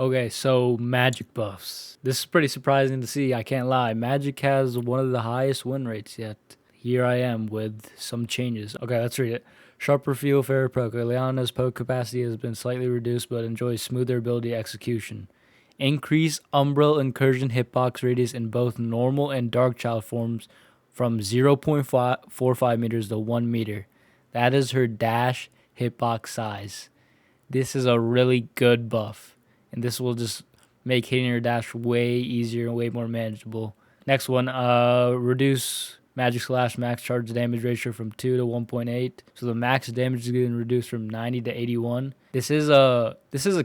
Okay, so Magic buffs. This is pretty surprising to see, I can't lie. Magic has one of the highest win rates yet. Here I am with some changes. Okay, let's read it. Sharper feel, fairer poke. Leona's poke capacity has been slightly reduced but enjoys smoother ability execution. Increase Umbral Incursion hitbox radius in both normal and Darkchild forms from 0.45 meters to 1 meter. That is her dash hitbox size. This is a really good buff, and this will just make hitting her dash way easier and way more manageable. Next one, reduce Magic Slash max charge damage ratio from 2 to 1.8. So the max damage is getting reduced from 90 to 81. This is a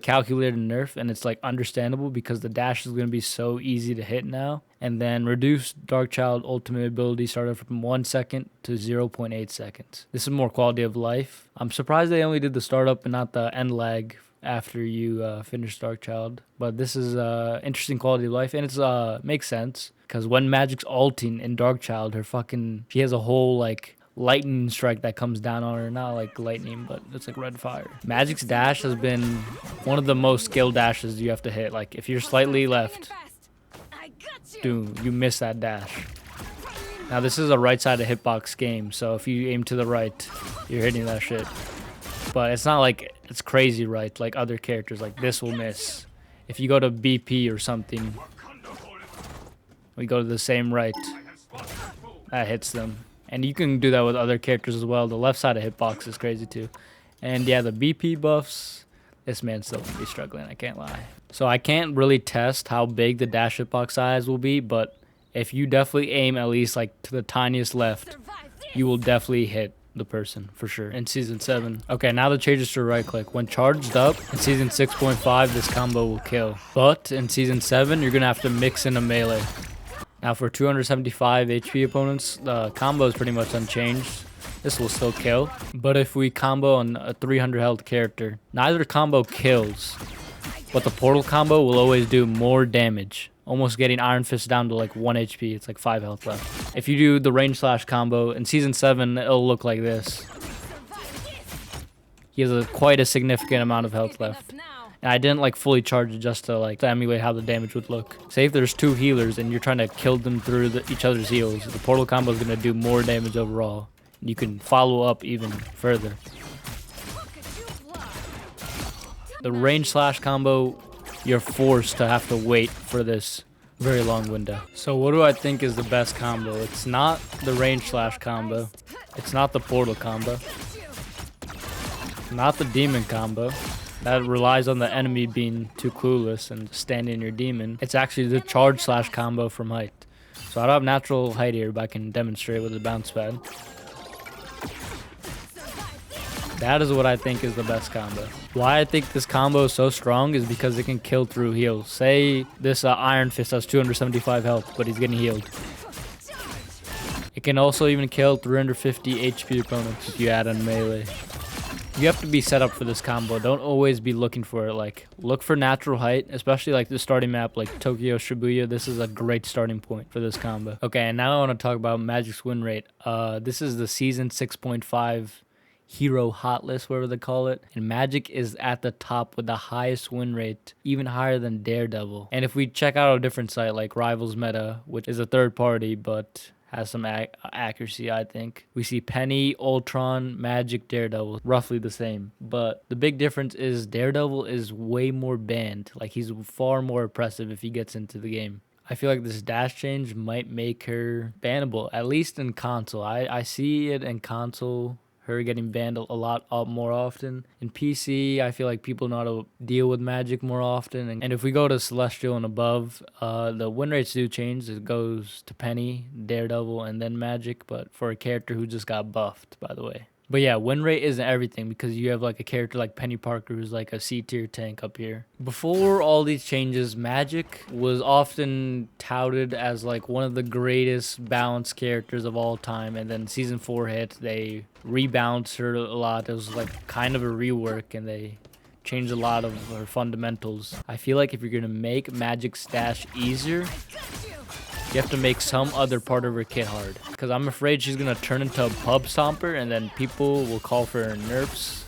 calculated nerf, and it's like understandable because the dash is going to be so easy to hit now. And then reduce Darkchild ultimate ability started from 1 second to 0.8 seconds. This is more quality of life. I'm surprised they only did the startup and not the end lag after you finish Darkchild. But this is interesting quality of life, and it's makes sense because when Magic's ulting in Darkchild, she has a whole like lightning strike that comes down on her, not like lightning, but it's like red fire. Magic's dash has been one of the most skilled dashes you have to hit. Like if you're slightly left, dude, you miss that dash. Now this is a right side of hitbox game, so if you aim to the right, you're hitting that shit. But it's not like it's crazy right like other characters, like this will miss. If you go to BP or something, we go to the same right, that hits them. And you can do that with other characters as well. The left side of hitbox is crazy too. And yeah, the BP buffs, this man's still gonna be struggling, I can't lie. So I can't really test how big the dash hitbox size will be, but if you definitely aim at least like to the tiniest left, you will definitely hit the person for sure in season 7. Okay, now the changes to right click. When charged up in season 6.5, this combo will kill. But in season 7, you're gonna have to mix in a melee. Now for 275 HP opponents, the combo is pretty much unchanged. This will still kill. But if we combo on a 300 health character, neither combo kills, but the portal combo will always do more damage. Almost getting Iron Fist down to like 1 HP. It's like 5 health left. If you do the range slash combo, in season 7, it'll look like this. He has quite a significant amount of health left. And I didn't like fully charge it just to emulate how the damage would look. Say if there's 2 healers and you're trying to kill them through each other's heals, the portal combo is going to do more damage overall. And you can follow up even further. The range slash combo, you're forced to have to wait for this very long window. So what do I think is the best combo? It's not the range slash combo. It's not the portal combo. Not the demon combo. That relies on the enemy being too clueless and standing your demon. It's actually the charge slash combo from height. So I don't have natural height here, but I can demonstrate with a bounce pad. That is what I think is the best combo. Why I think this combo is so strong is because it can kill through heals. Say this Iron Fist has 275 health, but he's getting healed. It can also even kill 350 HP opponents if you add on melee. You have to be set up for this combo. Don't always be looking for it. Like, look for natural height, especially like the starting map like Tokyo Shibuya. This is a great starting point for this combo. Okay, and now I want to talk about Magic's win rate. This is the season 6.5 hero hot list, whatever they call it. And Magic is at the top with the highest win rate, even higher than Daredevil. And if we check out a different site like Rivals Meta, which is a third party, but has some accuracy, I think. We see Penny, Ultron, Magic, Daredevil, roughly the same. But the big difference is Daredevil is way more banned. Like, he's far more oppressive if he gets into the game. I feel like this dash change might make her bannable, at least in console. I see it in console, her getting banned a lot more often. In PC, I feel like people know how to deal with Magic more often. And if we go to Celestial and above, the win rates do change. It goes to Penny, Daredevil, and then Magic, but for a character who just got buffed, by the way. But yeah, win rate isn't everything because you have like a character like Penny Parker who's like a C-tier tank up here. Before all these changes, Magic was often touted as like one of the greatest balanced characters of all time. And then season 4 hit, they rebalanced her a lot. It was like kind of a rework and they changed a lot of her fundamentals. I feel like if you're going to make Magic's dash easier, you have to make some other part of her kit hard. Because I'm afraid she's going to turn into a pub stomper and then people will call for her nerfs.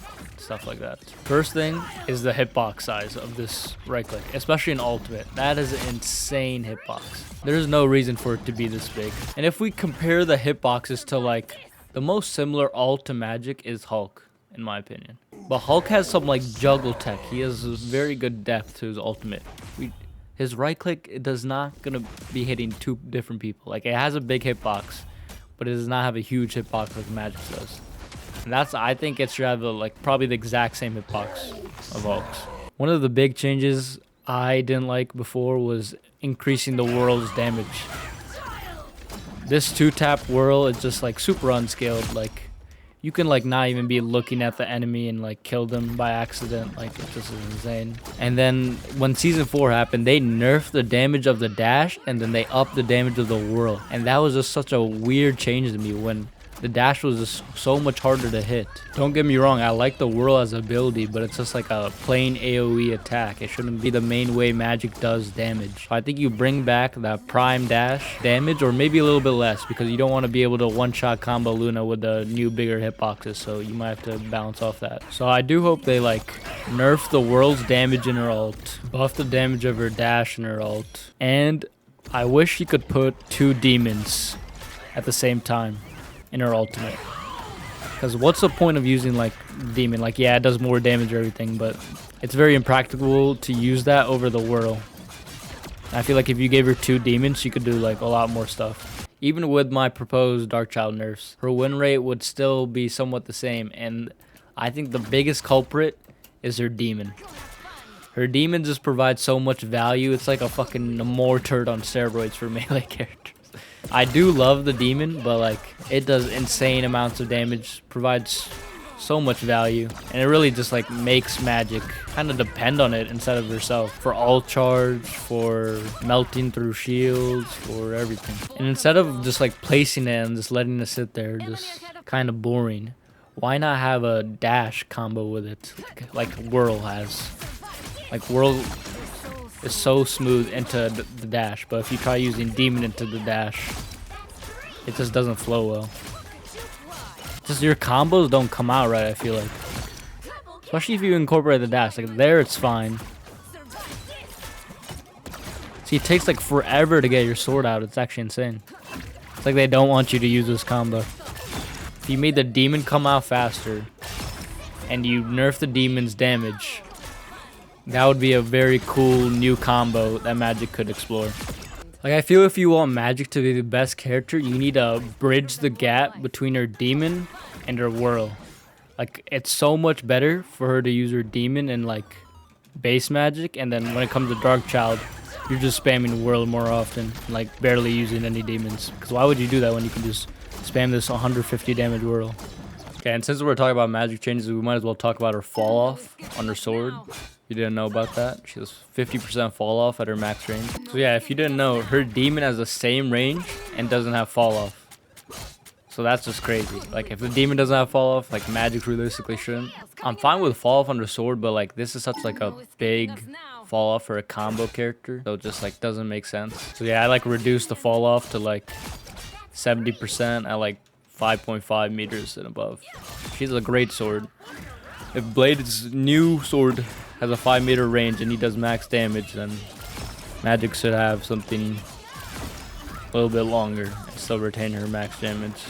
stuff like that. First thing is the hitbox size of this right click, especially in ultimate. That is an insane hitbox. There's no reason for it to be this big. And if we compare the hitboxes to like the most similar ult to Magik is Hulk, in my opinion. But Hulk has some like juggle tech. He has very good depth to his ultimate. His right click, it does not gonna be hitting two different people. Like, it has a big hitbox, but it does not have a huge hitbox like Magik does. And I think it should have like probably the exact same hitbox of Hulk's. One of the big changes I didn't like before was increasing the whirl's damage. This 2-tap whirl is just like super unscaled. Like, you can like not even be looking at the enemy and like kill them by accident. Like, it just is insane. And then when season 4 happened, they nerfed the damage of the dash and then they upped the damage of the whirl. And that was just such a weird change to me when the dash was just so much harder to hit. Don't get me wrong, I like the whirl as ability, but it's just like a plain AoE attack. It shouldn't be the main way Magik does damage. I think you bring back that prime dash damage, or maybe a little bit less, because you don't want to be able to one-shot combo Luna with the new bigger hitboxes, so you might have to balance off that. So I do hope they like nerf the whirl's damage in her ult, buff the damage of her dash in her ult, and I wish you could put 2 demons at the same time in her ultimate. Because what's the point of using like demon? Like, yeah, it does more damage or everything, but it's very impractical to use that over the whirl. I feel like if you gave her 2 demons, she could do like a lot more stuff. Even with my proposed Dark Child nerfs, her win rate would still be somewhat the same, and I think the biggest culprit is her demon. Her demon just provides so much value. It's like a fucking Mortar on steroids for melee characters. I do love the demon, but like, it does insane amounts of damage, provides so much value, and it really just like makes Magik kind of depend on it instead of herself for all charge, for melting through shields, for everything. And instead of just like placing it and just letting it sit there, just kind of boring, why not have a dash combo with it like Whirl has? Like, Whirl is so smooth into the dash, but if you try using demon into the dash, it just doesn't flow well. Just your combos don't come out right, I feel like. Especially if you incorporate the dash. Like, there it's fine. See, it takes like forever to get your sword out. It's actually insane. It's like they don't want you to use this combo. If you made the demon come out faster and you nerf the demon's damage, that would be a very cool new combo that Magik could explore. Like, I feel if you want Magik to be the best character, you need to bridge the gap between her demon and her whirl. Like, it's so much better for her to use her demon in like base Magik, and then when it comes to Dark Child, you're just spamming whirl more often, like barely using any demons. Because why would you do that when you can just spam this 150 damage whirl? Okay, and since we're talking about Magik changes, we might as well talk about her fall off on her sword. You didn't know about that? She has 50% fall off at her max range. So yeah, if you didn't know, her demon has the same range and doesn't have fall off. So that's just crazy. Like, if the demon doesn't have fall off, like Magik realistically shouldn't. I'm fine with fall off on her sword, but like, this is such like a big fall off for a combo character, so it just like doesn't make sense. So yeah, I like reduced the fall off to like 70% at like 5.5 meters and above. She's a great sword. If Blade's new sword has a 5-meter range and he does max damage, then Magik should have something a little bit longer and still retain her max damage.